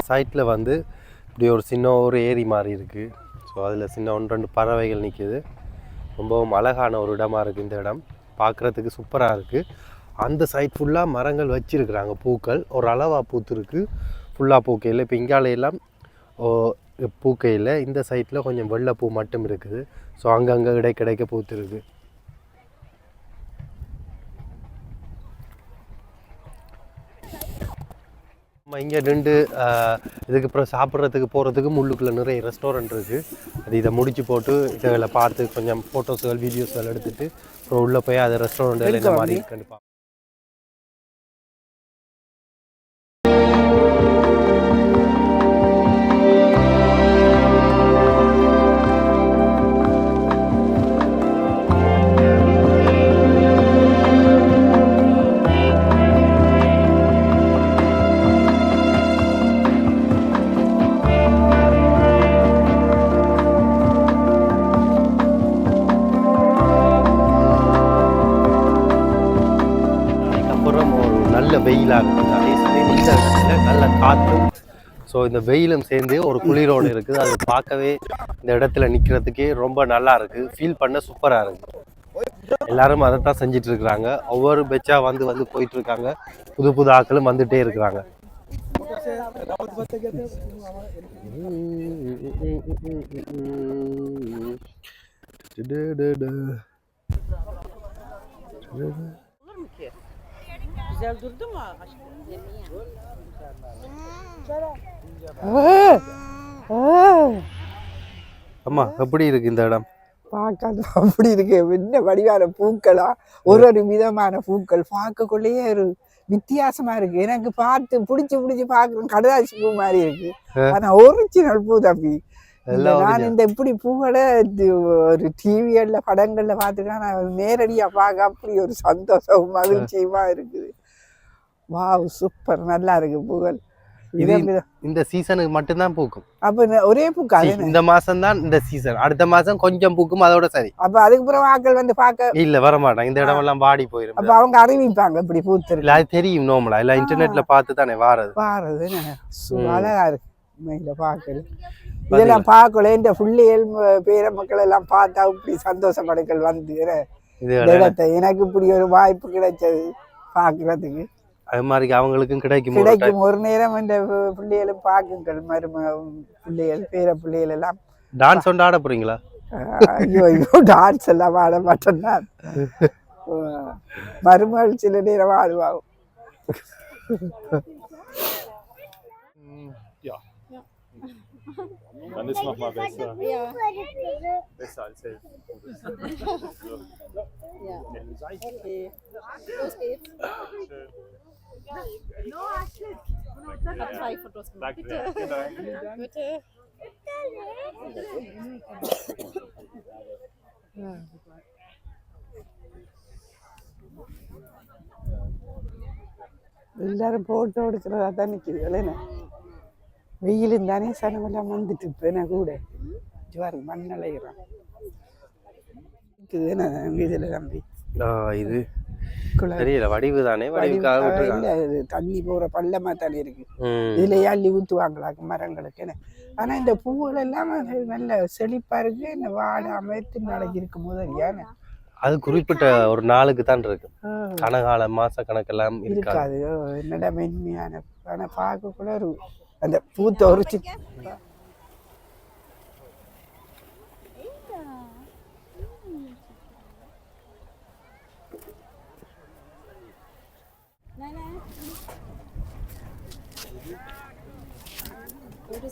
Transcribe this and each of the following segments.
சைட்டில் வந்து இப்படி ஒரு சின்ன ஒரு ஏரி மாதிரி இருக்குது. ஸோ அதில் சின்ன 1-2 பறவைகள் நிற்கிது. ரொம்பவும் அழகான ஒரு இடமா இருக்குது. இந்த இடம் பார்க்குறதுக்கு சூப்பராக இருக்குது. அந்த சைட் ஃபுல்லாக மரங்கள் வச்சுருக்குறாங்க. பூக்கள் ஒரு அளவாக பூத்துருக்கு, ஃபுல்லாக பூக்கையில். இப்போ இங்காலையெல்லாம் பூக்கையில், இந்த சைட்டில் கொஞ்சம் வெள்ளைப்பூ மட்டும் இருக்குது. ஸோ அங்கங்கே கிடைக்க பூத்துருக்கு. நம்ம இங்கே 2 இதுக்கு அப்புறம் சாப்பிட்றதுக்கு போகிறதுக்கு உள்ளுக்குள்ளே நிறைய ரெஸ்டாரண்ட் இருக்குது. அது இதை முடிச்சு போட்டு இதில் பார்த்து கொஞ்சம் ஃபோட்டோஸ்கள் வீடியோஸ்கள் எடுத்துகிட்டு அப்புறம் உள்ளே போய் அதை ரெஸ்டாரண்ட்டில் இந்த மாதிரி கண்டிப்பாக வெயிலாக இருக்குது. அதே சமயம் இந்த இடத்துல நல்ல காற்றும். ஸோ இந்த வெயிலும் சேர்ந்து ஒரு குளிரோடு இருக்குது. அது பார்க்கவே இந்த இடத்துல நிற்கிறதுக்கே ரொம்ப நல்லா இருக்குது. ஃபீல் பண்ண சூப்பராக இருக்குது. எல்லாரும் அதை தான் செஞ்சிட்டு இருக்கிறாங்க. ஒவ்வொரு பெச்சாக வந்து போயிட்டு இருக்காங்க. புது ஆட்களும் வந்துட்டே இருக்கிறாங்க. Güzel durdu mu aşkım? அம்மா எப்படி இருக்கு இந்த இடம்? பார்க்காது அப்படி இருக்கு. என்ன வடிவான பூக்களா, ஒரு விதமான பூக்கள் பார்க்கக்குள்ளேயே ஒரு வித்தியாசமா இருக்கு. எனக்கு பார்த்து பிடிச்சி பார்க்கணும். கடதாசி பூ மாதிரி இருக்கு. ஆனா ஒரிஜினல் பூ தம்பி. நான் இந்த இப்படி பூக்களை ஒரு டிவிகள்ல படங்கள்ல பார்த்துக்கலாம். நான் நேரடியா பார்க்க அப்படி ஒரு சந்தோஷம் மகிழ்ச்சியுமா இருக்குது. வாவ், சூப்பர், நல்லா இருக்கு பூக்கள். இந்த சீசனுக்கு மட்டும்தான் பூக்கும். அப்ப ஒரே பூக்காது. இந்த மாசம் தான் இந்த சீசன். அடுத்த மாசம் கொஞ்சம் பூக்கும், அதோட சரி. அப்ப அதுக்கப்புறம் ஆட்கள் வந்து பார்க்க இல்ல வரமாட்டாங்க. இந்த இடம் எல்லாம் வாடி போயிடும். அப்ப அவங்க அறிவிப்பாங்க இப்படி பூத்து. அது தெரியும் நோமலா, இல்ல இன்டர்நெட்ல பார்த்து தானே வாரது. அழகா இருக்கு மேல பார்க்கல. இதெல்லாம் பார்க்கல. இந்த பிள்ளைகள் பேர மக்கள் எல்லாம் பார்த்தா இப்படி சந்தோஷப்படுக்கள் வந்து இடத்தை எனக்கு இப்படி ஒரு வாய்ப்பு கிடைச்சது பார்க்கறதுக்கு. அது மாதிரி அவங்களுக்கும் கிடைக்கும். ஒரு நேரம் இந்த பிள்ளைகளும் பார்க்குங்கள். பிள்ளைகள் பேர பிள்ளைகள் எல்லாம் டான்ஸ் ஒன்று ஆட போறீங்களா? ஐயோ டான்ஸ் எல்லாம் ஆட மாட்டேன்னா மருமகள் சில நேரம் ஆடுவாங்க. Dann ist noch mal besser. Ja. Besser als Helfen. Ja. Okay. Los geht's. Schön. Ich habe 2 Fotos gemacht. Bitte. Bitte. எல்லாரும் போட்டோ எடுக்கிறதா தான் நிற்கிது. வெயிலும் தானே சனமெல்லாம் வந்துட்டு இப்போ என்ன கூட ஜுவாரு மண்ணலைகிறான் இதில் தம்பி. இது தெரியல, வடிவு தானே. இல்லை, தண்ணி போகிற பள்ளமாக தானே இருக்கு. இதில் அள்ளி ஊற்றுவாங்களாக்கு மரங்களுக்கு. ஆனால் இந்த பூவுகள் எல்லாம் நல்ல செழிப்பாக இருக்கு. இந்த வாடாம எத்தனை நாளைக்கு இருக்கும் போது அறியானே. அது குறிப்பிட்ட ஒரு நாளுக்கு தான் இருக்கு. கனகால மாச கணக்கெல்லாம் இருக்காது. என்னடா மென்மையான. ஆனால் பார்க்கக்குள்ள ஒரு அந்த பூத்த உரிச்சு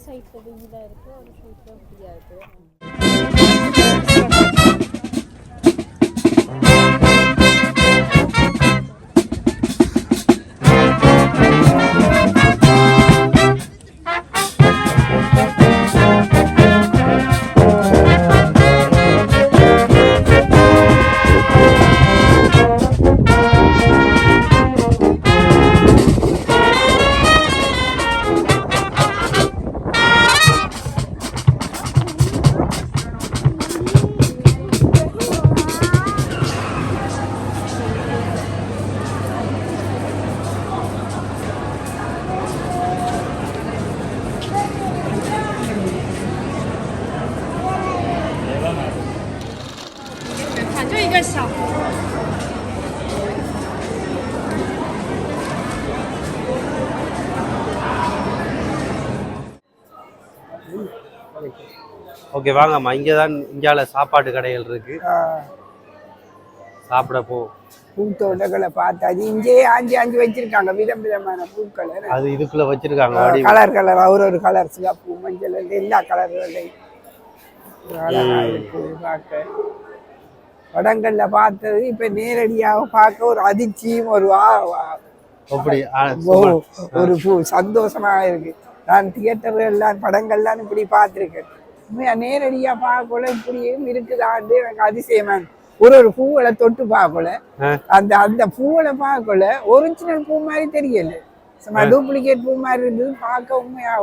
சைட்ல வெயிலா இருக்கு, ஒரு சைட்ல ஃப்ரீயா இருக்கு. ஓகே வாங்கம்மா, இங்கே தான் இந்தியாவில் சாப்பாட்டு கடைகள் இருக்கு, சாப்பிட போ. பூத்தோட்டங்களை பார்த்தா அது இங்கேயே ஆஞ்சி ஆஞ்சி வச்சிருக்காங்க விதம் விதமான பூக்களை. அது இதுக்குள்ள வச்சிருக்காங்க கலர் கலர் ஒரு கலர் சிகப்பு மஞ்சள் எல்லா கலர்களையும் அழகா இருக்கு பார்க்க. படங்கள்ல பார்த்தது இப்ப நேரடியாக பார்க்க ஒரு அதிர்ச்சியும் ஒரு ஒரு சந்தோஷமா இருக்கு. நான் தியேட்டர்கள்லாம் படங்கள்லாம் இப்படி பார்த்துருக்கேன். நேரடியா பார்க்கல இப்படியும் இருக்குதான்னு எனக்கு அதிசயமா. ஒரு பூவை தொட்டு பார்க்கல, அந்த அந்த பூவை பார்க்கல ஒரிஜினல் பூ மாதிரி தெரியல, டூப்ளிகேட் பூ மாதிரி இருந்தது. பார்க்க உண்மையா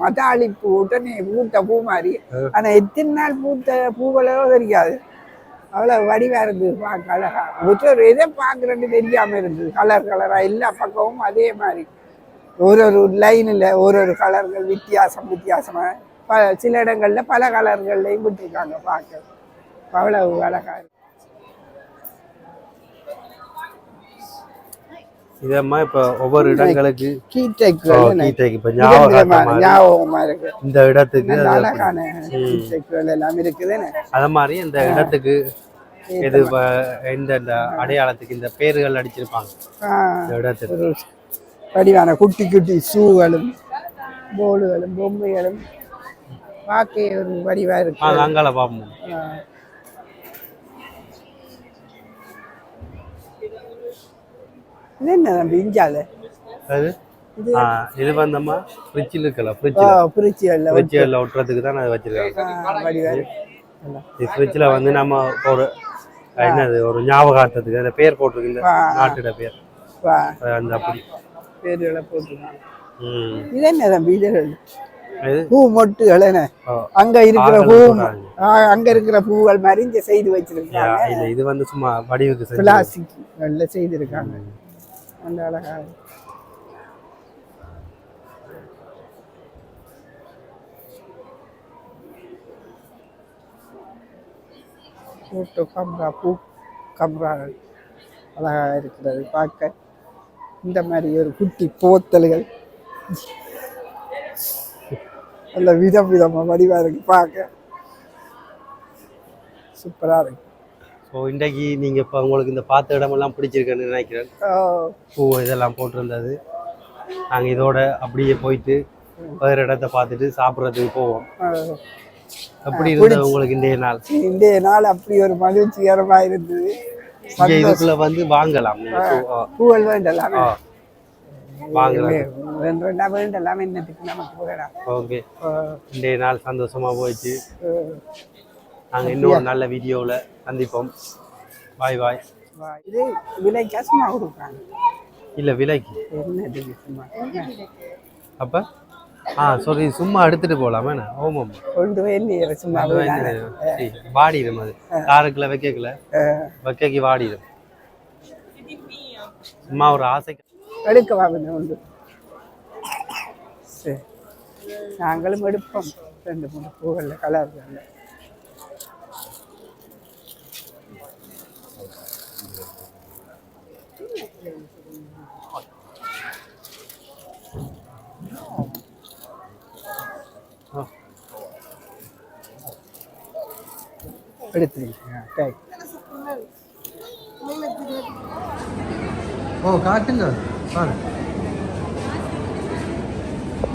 மதாளி பூ உடனே பூத்த பூ மாதிரி. ஆனா எத்தனை நாள் பூத்த பூக்களோ தெரியாது, அவ்வளவு வடிவா இருந்தது பார்க்க அழகா. ஒரு எதை பார்க்கறன்னு தெரியாம இருந்தது. கலர் கலரா எல்லா பக்கமும் அதே மாதிரி ஒரு லைன்ல ஒரு கலர்கள் வித்தியாசமா சில இடங்கள்ல பல கலர்கள்லையும் விட்டுருக்காங்க பார்க்க. அவ்வளவு அழகா இருக்கு. இதம்மா இப்ப ஒவ்வொரு இடங்களுக்கு ஞாபகமா இருக்கு. இந்த இடத்துக்கு அழகான கீட்டைக்குகள் எல்லாம் இருக்குது. அத மாதிரி இந்த இடத்துக்கு இது இந்த அடையாளத்துக்கு இந்த பேர்கள் அடிச்சிருப்பாங்க. இந்த இடத்துக்கு வடிவான குட்டி குட்டி ஷூகளும் போலுகளும் பொம்மைகளும் பார்க்க ஒரு வடிவா இருக்கு. அங்கால பாப்போம். இது என்ன தம்பி இஞ்சால? இது வந்தம்மா ஃப்ரிட்ஜில் இருக்கல, ஃப்ரிட்ஜில் ஒட்டுறதுக்கு தான் அதை வச்சிருக்காங்க. இது ஃப்ரிட்ஜில் வந்து நம்ம ஒரு என்னது ஒரு ஞாபகார்த்தத்துக்கு அந்த பேர் போட்டிருக்கு, இந்த நாட்டோட பேர் அந்த அப்படி பேர்களை போட்டிருக்காங்க. இது என்ன தம்பி? இது பூ மொட்டுகள் என்ன அங்க இருக்கிற பூ, அங்க இருக்கிற பூக்கள் மாதிரி இங்க செய்து வச்சிருக்காங்க. இல்ல இது வந்து சும்மா வடிவுக்கு பிளாஸ்டிக்ல செய்திருக்காங்க. அந்த அழகா போட்டோ கம்ரா பூ கம்ராகள் அழகா இருக்கிறது பார்க்க. இந்த மாதிரி ஒரு குட்டி போத்தல்கள் நல்ல விதம் விதமா வடிவா இருக்கு பார்க்க, சூப்பரா இருக்கு. ஸோ இன்றைக்கு நீங்க இப்போ உங்களுக்கு இந்த பார்த்த இடமெல்லாம் பிடிச்சிருக்குன்னு நினைக்கிறேன். பூ இதெல்லாம் போட்டிருந்தது. நாங்கள் இதோட அப்படியே போயிட்டு வேறு இடத்த பார்த்துட்டு சாப்பிட்றதுக்கு போவோம். எப்படி இருந்தது உங்களுக்கு இன்றைய நாள்? இன்றைய நாள் அப்படி ஒரு மகிழ்ச்சிகரமா இருந்தது. இதுக்குள்ள வந்து வாங்கலாம், பூவல் வேண்டலாம், வாங்கலாம் வேண்டலாம். என்னத்துக்கு நமக்கு போகலாம். ஓகே, இன்றைய நாள் சந்தோஷமா போயிடுச்சு. நாங்கள் இன்னொரு நல்ல வீடியோவில் சந்திப்போம். பாய் பாய். இது விலைக்கு சும்மா கொடுப்பாங்க? இல்லை விலைக்கு என்ன சும்மா அப்போ சாரி சும்மா எடுத்துட்டு போகலாமா? ஓமம் கொண்டு போய் சும்மா வாடிடும், அது காருக்குள்ள வைக்கி வாடிடும். சும்மா ஒரு ஆசைக்கு எடுக்க வாங்க உண்டு. சரி, நாங்களும் எடுப்போம் 2-3 பூக்களில் கலர்கள். எடுத்துருங்க. ஓ காட்டுங்க பாரு.